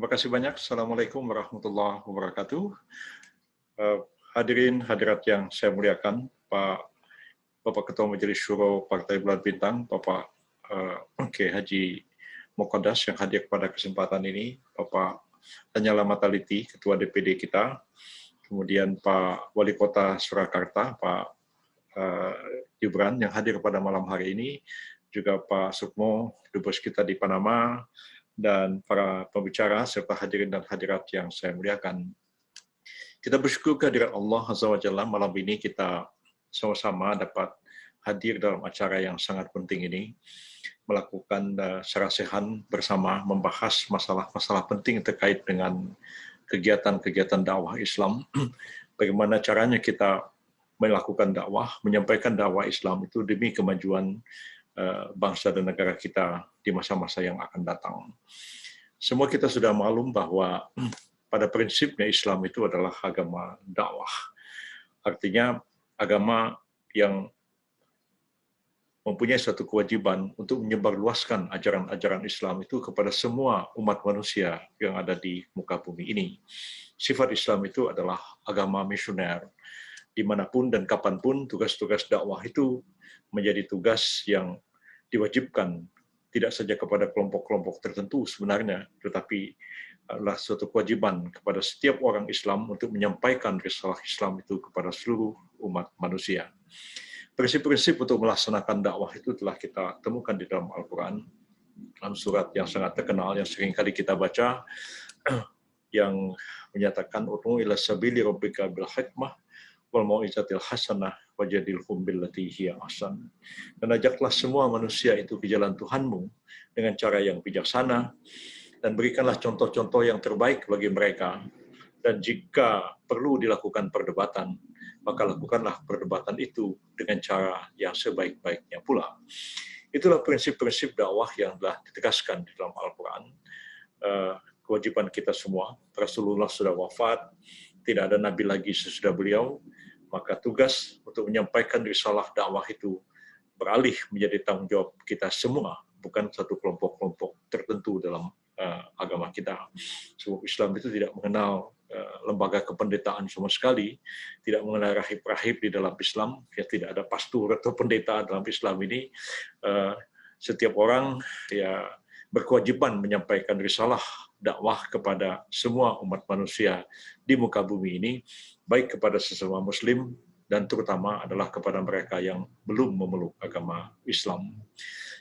Terima kasih banyak. Assalamualaikum warahmatullahi wabarakatuh. Eh, Hadirin hadirat yang saya muliakan, Bapak Ketua Majelis Syuro Partai Bulan Bintang, Bapak K. Haji Mokodas yang hadir pada kesempatan ini, Bapak Lanyala Mataliti, Ketua DPD kita, kemudian Pak Wali Kota Surakarta, Pak Gibran yang hadir pada malam hari ini, juga Pak Sukmo, Dubes kita di Panama, dan para pembicara serta hadirin dan hadirat yang saya muliakan. Kita bersyukur kehadirat Allah Azza wa Jalla, malam ini kita sama-sama dapat hadir dalam acara yang sangat penting ini, melakukan sarasehan bersama, membahas masalah-masalah penting terkait dengan kegiatan-kegiatan dakwah Islam, bagaimana caranya kita melakukan dakwah, menyampaikan dakwah Islam itu demi kemajuan bangsa dan negara kita di masa-masa yang akan datang. Semua kita sudah maklum bahwa pada prinsipnya Islam itu adalah agama dakwah. Artinya agama yang mempunyai suatu kewajiban untuk menyebarluaskan ajaran-ajaran Islam itu kepada semua umat manusia yang ada di muka bumi ini. Sifat Islam itu adalah agama misioner. Dimanapun dan kapanpun tugas-tugas dakwah itu menjadi tugas yang diwajibkan tidak saja kepada kelompok-kelompok tertentu sebenarnya, tetapi adalah suatu kewajiban kepada setiap orang Islam untuk menyampaikan risalah Islam itu kepada seluruh umat manusia. Prinsip-prinsip untuk melaksanakan dakwah itu telah kita temukan di dalam Al-Quran, dalam surat yang sangat terkenal yang sering kali kita baca, yang menyatakan ud'u ila sabili rabbika bil hikmah wal mau'izatil hasanah wajadilhum billati hiya ahsan. Dan ajaklah semua manusia itu ke jalan Tuhanmu dengan cara yang bijaksana, dan berikanlah contoh-contoh yang terbaik bagi mereka. Dan jika perlu dilakukan perdebatan, maka lakukanlah perdebatan itu dengan cara yang sebaik-baiknya pula. Itulah prinsip-prinsip dakwah yang telah ditegaskan di dalam Al-Quran. Kewajiban kita semua, Rasulullah sudah wafat, tidak ada nabi lagi sesudah beliau, maka tugas untuk menyampaikan risalah dakwah itu beralih menjadi tanggung jawab kita semua, bukan satu kelompok-kelompok tertentu dalam agama kita. Sebab Islam itu tidak mengenal lembaga kependetaan sama sekali, tidak mengenal rahib-rahib di dalam Islam, ya tidak ada pastor atau pendeta dalam Islam ini. Setiap orang ya berkewajiban menyampaikan risalah dakwah kepada semua umat manusia di muka bumi ini, baik kepada sesama Muslim dan terutama adalah kepada mereka yang belum memeluk agama Islam.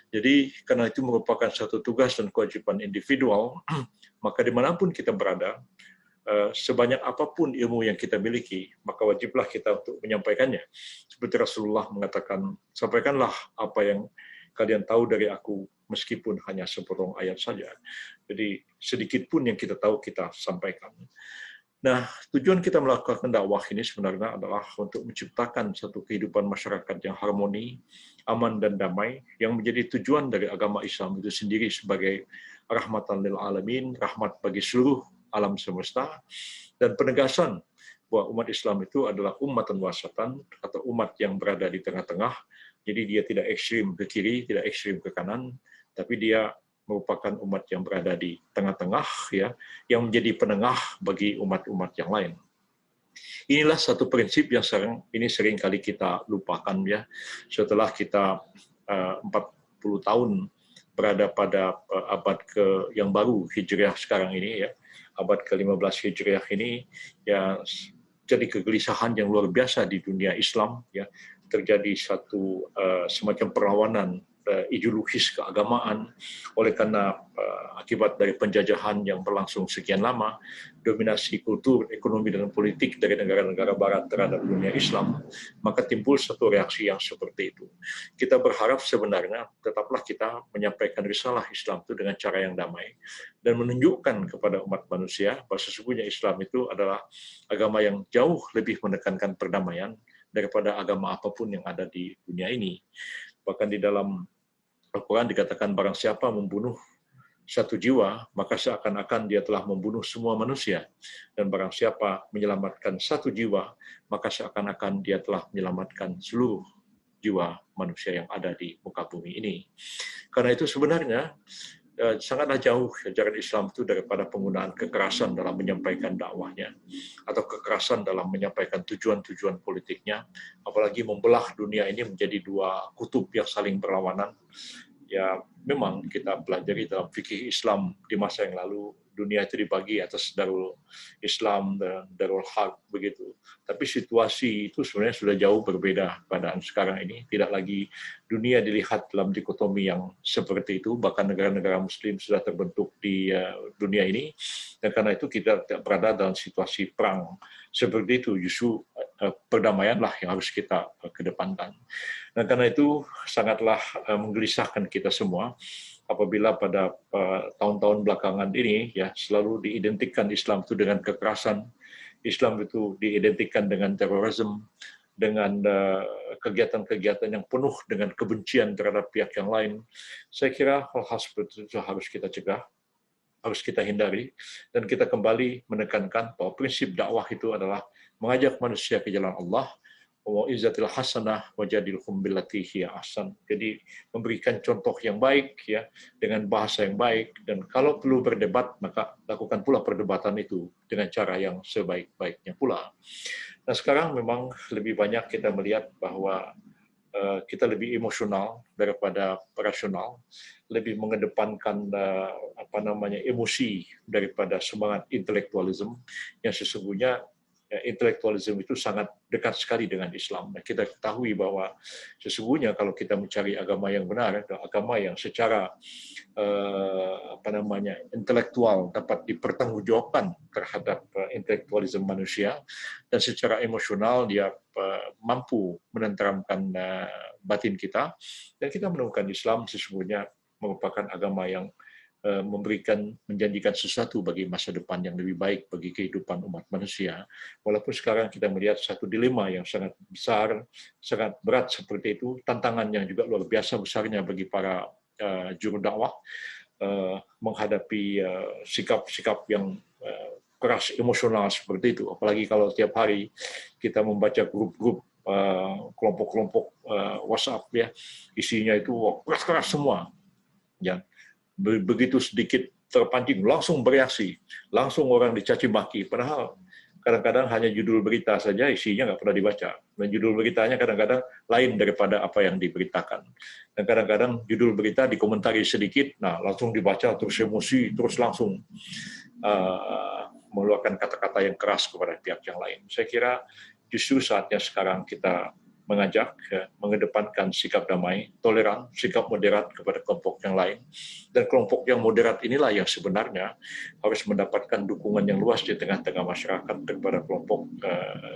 Jadi karena itu merupakan satu tugas dan kewajiban individual, maka dimanapun kita berada, sebanyak apapun ilmu yang kita miliki, maka wajiblah kita untuk menyampaikannya. Seperti Rasulullah mengatakan, sampaikanlah apa yang kalian tahu dari aku, meskipun hanya sepotong ayat saja. Jadi sedikit pun yang kita tahu kita sampaikan. Nah, tujuan kita melakukan dakwah ini sebenarnya adalah untuk menciptakan satu kehidupan masyarakat yang harmoni, aman dan damai, yang menjadi tujuan dari agama Islam itu sendiri sebagai rahmatan lil alamin, rahmat bagi seluruh alam semesta, dan penegasan bahwa umat Islam itu adalah ummatan wasatan atau umat yang berada di tengah-tengah. Jadi dia tidak ekstrim ke kiri, tidak ekstrim ke kanan, tapi dia merupakan umat yang berada di tengah-tengah, ya, yang menjadi penengah bagi umat-umat yang lain. Inilah satu prinsip yang sering kali kita lupakan, ya, setelah kita 40 tahun berada pada abad yang baru Hijriah sekarang ini, ya, abad ke-15 Hijriah ini, ya, jadi kegelisahan yang luar biasa di dunia Islam, ya, terjadi satu semacam perlawanan ideologis keagamaan oleh karena akibat dari penjajahan yang berlangsung sekian lama, dominasi kultur, ekonomi dan politik dari negara-negara barat terhadap dunia Islam, maka timbul satu reaksi yang seperti itu. Kita berharap sebenarnya tetaplah kita menyampaikan risalah Islam itu dengan cara yang damai dan menunjukkan kepada umat manusia bahwa sesungguhnya Islam itu adalah agama yang jauh lebih menekankan perdamaian daripada agama apapun yang ada di dunia ini. Bahkan di dalam Al-Quran dikatakan barang siapa membunuh satu jiwa, maka seakan-akan dia telah membunuh semua manusia. Dan barang siapa menyelamatkan satu jiwa, maka seakan-akan dia telah menyelamatkan seluruh jiwa manusia yang ada di muka bumi ini. Karena itu sebenarnya sangatlah jauh ajaran Islam itu daripada penggunaan kekerasan dalam menyampaikan dakwahnya atau kekerasan dalam menyampaikan tujuan-tujuan politiknya, apalagi membelah dunia ini menjadi dua kutub yang saling berlawanan. Ya, memang kita pelajari dalam fikih Islam di masa yang lalu, dunia itu dibagi atas Darul Islam dan Darul Harb begitu. Tapi situasi itu sebenarnya sudah jauh berbeda keadaan sekarang ini. Tidak lagi dunia dilihat dalam dikotomi yang seperti itu, bahkan negara-negara Muslim sudah terbentuk di dunia ini. Dan karena itu kita tidak berada dalam situasi perang seperti itu. Justru perdamaianlah yang harus kita kedepankan. Dan karena itu sangatlah menggelisahkan kita semua apabila pada tahun-tahun belakangan ini ya selalu diidentikan Islam itu dengan kekerasan, Islam itu diidentikan dengan terorisme, dengan kegiatan-kegiatan yang penuh dengan kebencian terhadap pihak yang lain. Saya kira hal-hal seperti itu harus kita cegah, harus kita hindari, dan kita kembali menekankan bahwa prinsip dakwah itu adalah mengajak manusia ke jalan Allah, wa'izzatil hasanah wajadilhum billati hiya ahsan. Jadi memberikan contoh yang baik ya dengan bahasa yang baik, dan kalau perlu berdebat maka lakukan pula perdebatan itu dengan cara yang sebaik-baiknya pula. Nah, sekarang memang lebih banyak kita melihat bahwa kita lebih emosional daripada rasional, lebih mengedepankan emosi daripada semangat intelektualisme yang sesungguhnya intelektualisme itu sangat dekat sekali dengan Islam. Nah, kita ketahui bahwa sesungguhnya kalau kita mencari agama yang benar, agama yang secara intelektual dapat dipertanggungjawabkan terhadap intelektualisme manusia, dan secara emosional dia mampu menenteramkan batin kita, dan kita menemukan Islam sesungguhnya merupakan agama yang menjanjikan sesuatu bagi masa depan yang lebih baik bagi kehidupan umat manusia. Walaupun sekarang kita melihat satu dilema yang sangat besar, sangat berat seperti itu, tantangan yang juga luar biasa besarnya bagi para juru dakwah menghadapi sikap-sikap yang keras emosional seperti itu. Apalagi kalau tiap hari kita membaca grup-grup kelompok-kelompok WhatsApp ya, isinya itu keras-keras semua. Ya. Begitu sedikit terpancing, langsung bereaksi, langsung orang dicaci maki. Padahal kadang-kadang hanya judul berita saja isinya nggak pernah dibaca. Dan judul beritanya kadang-kadang lain daripada apa yang diberitakan. Dan kadang-kadang judul berita dikomentari sedikit, nah langsung dibaca, terus emosi, terus langsung mengeluarkan kata-kata yang keras kepada pihak yang lain. Saya kira justru saatnya sekarang kita mengajak, mengedepankan sikap damai, toleran, sikap moderat kepada kelompok yang lain. Dan kelompok yang moderat inilah yang sebenarnya harus mendapatkan dukungan yang luas di tengah-tengah masyarakat daripada kelompok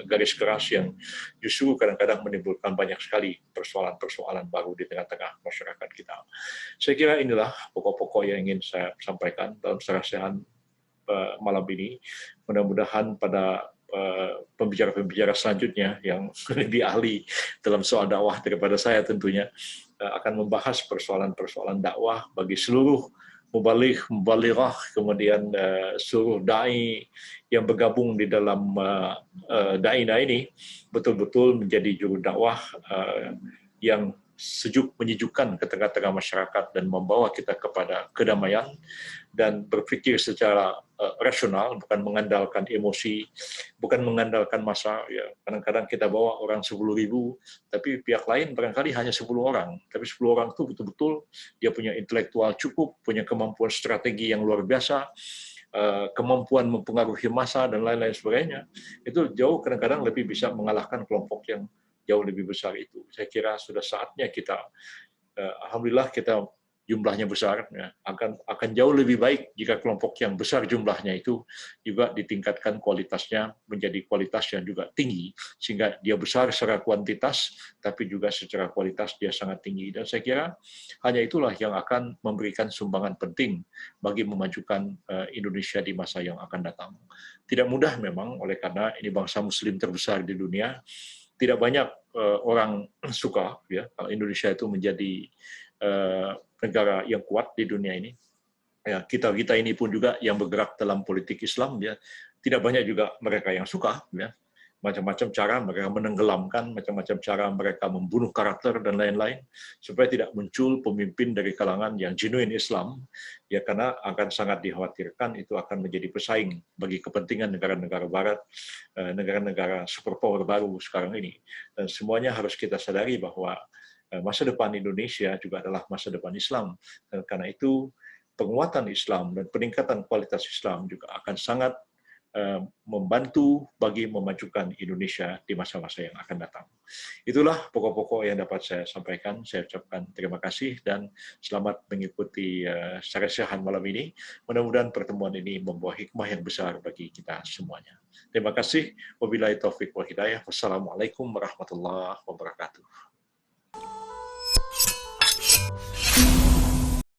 garis keras yang justru kadang-kadang menimbulkan banyak sekali persoalan-persoalan baru di tengah-tengah masyarakat kita. Saya kira inilah pokok-pokok yang ingin saya sampaikan dalam sarasehan malam ini. Mudah-mudahan pada pembicara-pembicara selanjutnya yang lebih ahli dalam soal dakwah daripada saya tentunya akan membahas persoalan-persoalan dakwah bagi seluruh mubalighah, kemudian seluruh dai yang bergabung di dalam daina ini betul-betul menjadi juru dakwah yang menyejukkan ke tengah-tengah masyarakat dan membawa kita kepada kedamaian dan berpikir secara rasional, bukan mengandalkan emosi, bukan mengandalkan massa. Ya, kadang-kadang kita bawa orang 10.000, tapi pihak lain barangkali hanya 10 orang. Tapi 10 orang itu betul-betul dia punya intelektual cukup, punya kemampuan strategi yang luar biasa, kemampuan mempengaruhi massa dan lain-lain sebagainya. Itu jauh kadang-kadang lebih bisa mengalahkan kelompok yang jauh lebih besar itu. Saya kira sudah saatnya kita, alhamdulillah kita jumlahnya besar, ya, akan jauh lebih baik jika kelompok yang besar jumlahnya itu juga ditingkatkan kualitasnya menjadi kualitas yang juga tinggi, sehingga dia besar secara kuantitas, tapi juga secara kualitas dia sangat tinggi. Dan saya kira hanya itulah yang akan memberikan sumbangan penting bagi memajukan Indonesia di masa yang akan datang. Tidak mudah memang, oleh karena ini bangsa Muslim terbesar di dunia. Tidak banyak orang suka ya kalau Indonesia itu menjadi negara yang kuat di dunia ini. Ya, kita ini pun juga yang bergerak dalam politik Islam ya, tidak banyak juga mereka yang suka ya. macam-macam cara mereka menenggelamkan, macam-macam cara mereka membunuh karakter dan lain-lain, supaya tidak muncul pemimpin dari kalangan yang genuine Islam, ya karena akan sangat dikhawatirkan itu akan menjadi pesaing bagi kepentingan negara-negara Barat, negara-negara superpower baru sekarang ini. Dan semuanya harus kita sadari bahwa masa depan Indonesia juga adalah masa depan Islam. Dan karena itu, penguatan Islam dan peningkatan kualitas Islam juga akan sangat membantu bagi memajukan Indonesia di masa-masa yang akan datang. Itulah pokok-pokok yang dapat saya sampaikan. Saya ucapkan terima kasih dan selamat mengikuti sarasiahan malam ini. Mudah-mudahan pertemuan ini membawa hikmah yang besar bagi kita semuanya. Terima kasih. Wabillahi taufiq wal hidayah. Wassalamualaikum warahmatullahi wabarakatuh.